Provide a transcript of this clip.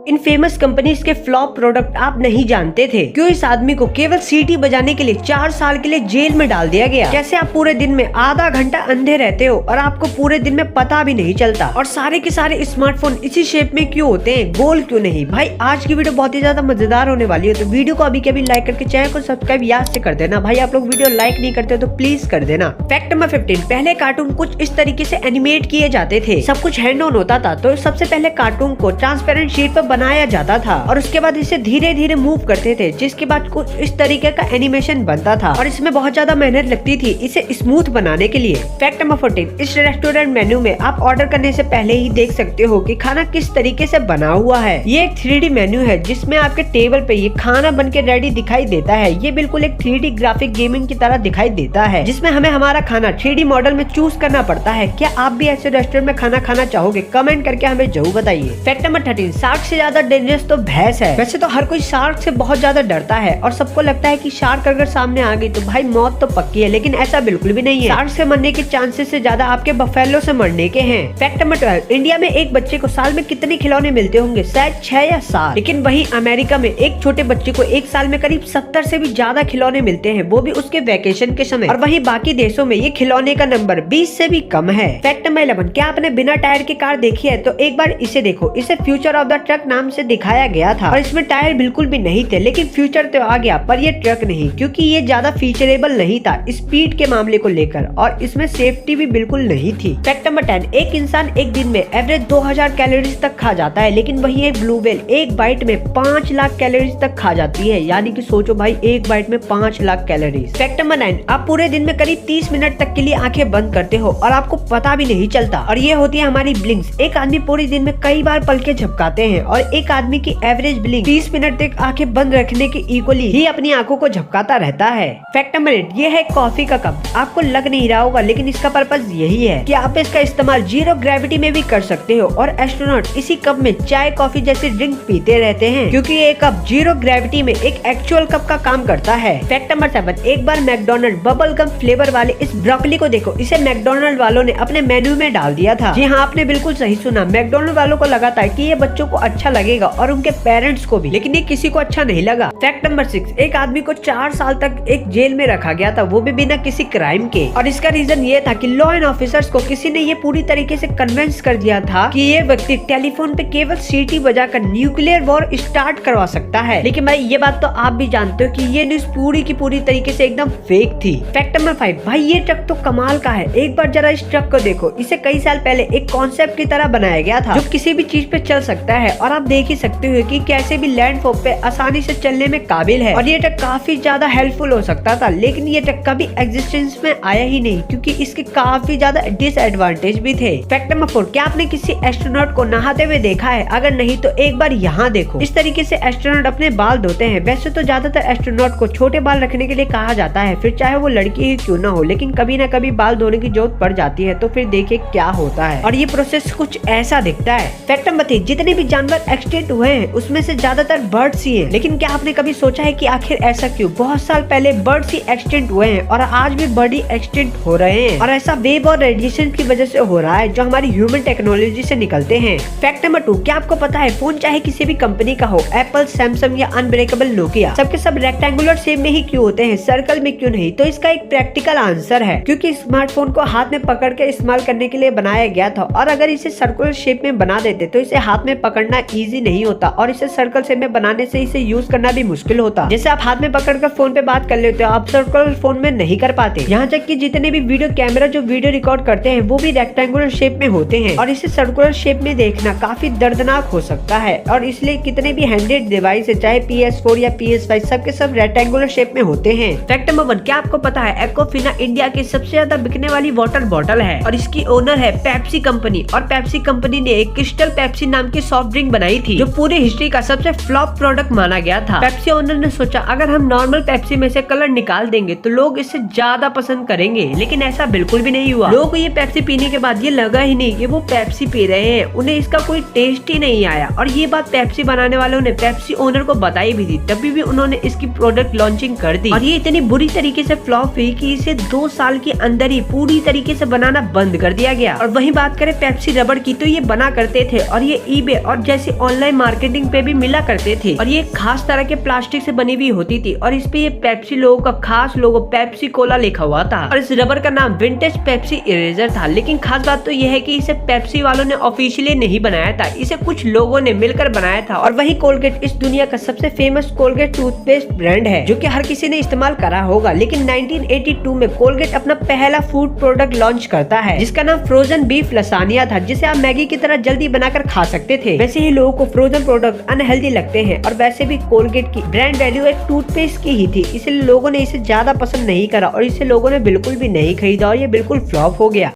इन famous companies के flop product आप नहीं जानते थे? क्यों इस आदमी को केवल सीटी बजाने के लिए 4 साल के लिए जेल में डाल दिया गया? कैसे आप पूरे दिन में आधा घंटा अंधे रहते हो और आपको पूरे दिन में पता भी नहीं चलता? और सारे के सारे स्मार्टफोन इसी शेप में क्यों होते हैं, गोल क्यों नहीं? भाई आज की वीडियो बहुत ही ज्यादा मजेदार होने वाली है, तो वीडियो को अभी के अभी लाइक करके चैनल को सब्सक्राइब याद से कर देना। भाई आप लोग वीडियो लाइक नहीं करते तो प्लीज कर देना। फैक्ट नंबर 15, पहले कार्टून कुछ इस तरीके से एनिमेट किए जाते थे, सब कुछ हैंड ऑन होता था। तो सबसे पहले कार्टून को ट्रांसपेरेंट शीट पर बनाया जाता था और उसके बाद इसे धीरे धीरे मूव करते थे, जिसके बाद कुछ इस तरीके का एनिमेशन बनता था और इसमें बहुत ज्यादा मेहनत लगती थी इसे स्मूथ बनाने के लिए। फैक्ट नंबर 14, इस रेस्टोरेंट मेन्यू में आप ऑर्डर करने से पहले ही देख सकते हो कि खाना किस तरीके से बना हुआ है। ये एक 3D मेन्यू है जिसमें आपके टेबल पे ये खाना बन के रेडी दिखाई देता है। ये बिल्कुल एक 3D ग्राफिक गेमिंग की तरह दिखाई देता है, जिसमें हमें हमारा खाना 3D मॉडल में चूज करना पड़ता है। क्या आप भी ऐसे रेस्टोरेंट में खाना खाना चाहोगे? कमेंट करके हमें जरूर बताइए। फैक्ट नंबर 13, शार्क से ज्यादा डेंजरस तो भैंस है। वैसे तो हर कोई शार्क से बहुत ज्यादा डरता है और सबको लगता है कि शार्क अगर सामने आ गई तो भाई मौत तो पक्की है, लेकिन ऐसा बिल्कुल भी नहीं है। शार्क से मरने के चांसेस से ज्यादा आपके बफेलो से मरने के हैं। फैक्ट नंबर 12, इंडिया में एक बच्चे को साल में कितने खिलौने मिलते होंगे? शायद 6 या 7, लेकिन वहीं अमेरिका में एक छोटे बच्चे को एक साल में करीब 70 से भी ज्यादा खिलौने मिलते हैं, वो भी उसके वैकेशन के समय। और वहीं बाकी देशों में ये खिलौने का नंबर 20 से भी कम है। फैक्ट नंबर 11, क्या आपने बिना टायर की कार देखी है? तो एक बार इसे देखो। इसे फ्यूचर ऑफ द ट्रक नाम से दिखाया गया था और इसमें टायर बिल्कुल भी नहीं थे, लेकिन फ्यूचर तो आ गया पर ये ट्रक नहीं, क्योंकि ये ज्यादा फीचरेबल नहीं था स्पीड के मामले को लेकर और इसमें सेफ्टी भी बिल्कुल नहीं थी। फैक्ट नंबर 10, एक इंसान एक दिन में एवरेज 2000 कैलोरीज तक खा जाता है, लेकिन वही एक ब्लू व्हेल एक बाइट में 5 लाख कैलोरीज तक खा जाती है। यानी कि सोचो भाई, एक बाइट में 5 लाख कैलोरीज। फैक्ट नंबर 9, आप पूरे दिन में करीब 30 मिनट तक के लिए आंखें बंद करते हो और आपको पता भी नहीं चलता, और ये होती है हमारी ब्लिंक्स। एक आदमी पूरे दिन में कई बार पलके झपकाते हैं और एक आदमी की एवरेज ब्लिंक 30 मिनट तक आंखें बंद रखने के इक्वली ही अपनी आंखों को झपकाता रहता है। फैक्ट नंबर 8, ये है कॉफी का कप। आपको लग नहीं रहा होगा, लेकिन इसका पर्पस यही है कि आप इसका इस्तेमाल जीरो ग्रेविटी में भी कर सकते हो और एस्ट्रोनॉट इसी कप में चाय कॉफी जैसी ड्रिंक पीते रहते हैं, क्योंकि ये कप जीरो ग्रेविटी में एक एक्चुअल कप का काम करता है। फैक्ट नंबर 7, एक बार मैकडोनल्ड बबल गम फ्लेवर वाले इस ब्रोकली को देखो। इसे मैकडोनल्ड वालों ने अपने मेन्यू में डाल दिया था। जी हाँ, आपने बिल्कुल सही सुना। मैकडोनल्ड वालों को लगा था कि ये बच्चों को अच्छा लगेगा और उनके पेरेंट्स को भी, लेकिन ये किसी को अच्छा नहीं लगा। फैक्ट नंबर 6, एक आदमी को 4 साल तक एक जेल में रखा गया था, वो भी बिना किसी क्राइम के, और इसका रीजन ये था कि लॉ एंड ऑफिसर्स को किसी ने ये पूरी तरीके से कन्विंस कर दिया था कि ये व्यक्ति टेलीफोन पे केवल सीटी बजाकर न्यूक्लियर वॉर स्टार्ट करवा सकता है। लेकिन भाई ये बात तो आप भी जानते हो कि ये न्यूज पूरी की पूरी तरीके से एकदम फेक थी। फैक्ट नंबर 5, भाई ये ट्रक तो कमाल का है। एक बार जरा इस ट्रक को देखो। इसे कई साल पहले एक कॉन्सेप्ट की तरह बनाया गया था, जो किसी भी चीज पे चल सकता है, और आप देख ही सकते हो कि कैसे भी लैंडफॉर्म पे आसानी से चलने में काबिल है। और ये ट्रक काफी ज्यादा हेल्पफुल हो सकता था, लेकिन ये ट्रक कभी एग्जिस्टेंस में आया ही नहीं, क्योंकि इसके काफी ज्यादा डिसएडवांटेज भी थे। फैक्ट नंबर 4, क्या आपने किसी एस्ट्रोनॉट को नहाते हुए देखा है? अगर नहीं तो एक बार यहाँ देखो। इस तरीके से एस्ट्रोनॉट अपने बाल धोते हैं। वैसे तो ज्यादातर एस्ट्रोनॉट को छोटे बाल रखने के लिए कहा जाता है, फिर चाहे वो लड़की ही क्यों ना हो, लेकिन कभी ना कभी बाल धोने की जरूरत पड़ जाती है, तो फिर देखिए क्या होता है। और ये प्रोसेस कुछ ऐसा दिखता है। फैक्ट नंबर 3, जितने भी जानवर एक्सटिंक्ट हुए हैं उसमें से ज्यादातर बर्ड्स ही हैं। लेकिन क्या आपने कभी सोचा है कि आखिर ऐसा क्यों? बहुत साल पहले बर्ड्स ही एक्सटिंक्ट हुए हैं और आज भी बर्ड ही एक्सटिंक्ट हो रहे हैं, और ऐसा वेव और रेडिएशन की वजह से हो रहा है, जो हमारी ह्यूमन टेक्नोलॉजी से निकलते हैं। फैक्ट नंबर 2, क्या आपको पता है फोन चाहे किसी भी कंपनी का हो, एप्पल, सैमसंग या अनब्रेकेबल नोकिया, सबके सब रेक्टेंगुलर शेप में ही क्यों होते हैं, सर्कल में क्यों नहीं? तो इसका एक प्रैक्टिकल आंसर है, क्योंकि स्मार्टफोन को हाथ में पकड़ के इस्तेमाल करने के लिए बनाया गया था, और अगर इसे सर्कुलर शेप में बना देते तो इसे हाथ में पकड़ना इजी नहीं होता, और इसे सर्कल शेप में बनाने से इसे यूज करना भी मुश्किल होता। जैसे आप हाथ में पकड़कर फोन पे बात कर लेते हो, आप सर्कुलर फोन में नहीं कर पाते। यहाँ तक कि जितने भी वीडियो कैमरा जो वीडियो रिकॉर्ड करते हैं वो भी रेक्टेंगुलर शेप में होते हैं, और इसे सर्कुलर शेप में देखना काफी दर्दनाक हो सकता है, और इसलिए कितने भी हैंडेड डिवाइस है, चाहे PS4 या PS5, सबके सब रेक्टेंगुलर शेप में होते हैं। फैक्ट नंबर 1, क्या आपको पता है एक्वाफिना इंडिया की सबसे ज्यादा बिकने वाली वाटर बॉटल है, और इसकी ओनर है पेप्सी कंपनी, और पेप्सी कंपनी ने एक क्रिस्टल पेप्सी नाम की सॉफ्ट ड्रिंक बनाई थी, जो पूरी हिस्ट्री का सबसे फ्लॉप प्रोडक्ट माना गया था। पेप्सी ओनर ने सोचा अगर हम नॉर्मल पेप्सी में से कलर निकाल देंगे तो लोग इसे ज्यादा पसंद करेंगे, लेकिन ऐसा बिल्कुल भी नहीं हुआ। लोगों को ये पेप्सी पीने के बाद ये लगा ही नहीं कि वो पेप्सी पी रहे हैं, उन्हें इसका कोई टेस्ट ही नहीं आया, और ये बात पेप्सी बनाने वालों ने पेप्सी ओनर को बताई भी थी, तभी भी उन्होंने इसकी प्रोडक्ट लॉन्चिंग कर दी, और ये इतनी बुरी तरीके से फ्लॉप हुई कि इसे 2 साल के अंदर ही पूरी तरीके से बनाना बंद कर दिया गया। और वहीं बात करें पेप्सी रबड़ की, तो ये बना करते थे और ये ईबे और जैसी ऑनलाइन मार्केटिंग पे भी मिला करते थे और ये एक खास तरह के प्लास्टिक से बनी हुई होती थी और इस पे ये पेप्सी लोगो का खास लोगो पेप्सी कोला लिखा हुआ था और इस रबर का नाम विंटेज पेप्सी इरेजर था। लेकिन खास बात तो यह है कि इसे पेप्सी वालों ने ऑफिशियली नहीं बनाया था, इसे कुछ लोगों ने मिलकर बनाया था। और वही कोलगेट इस दुनिया का सबसे फेमस कोलगेट टूथपेस्ट ब्रांड है जो कि हर किसी ने इस्तेमाल करा होगा। लेकिन 1982 में कोलगेट अपना पहला फूड प्रोडक्ट लॉन्च करता है जिसका नाम फ्रोजन बीफ लसानिया था, जिसे आप मैगी की तरह जल्दी बनाकर खा सकते थे। वैसे ही लोगों को फ्रोजन प्रोडक्ट अनहेल्दी लगते हैं और वैसे भी कोलगेट की ब्रांड वैल्यू एक टूथपेस्ट की ही थी, इसलिए लोगों ने इसे ज्यादा पसंद नहीं करा और इसे लोगों ने बिल्कुल भी नहीं खरीदा और ये बिल्कुल फ्लॉप हो गया।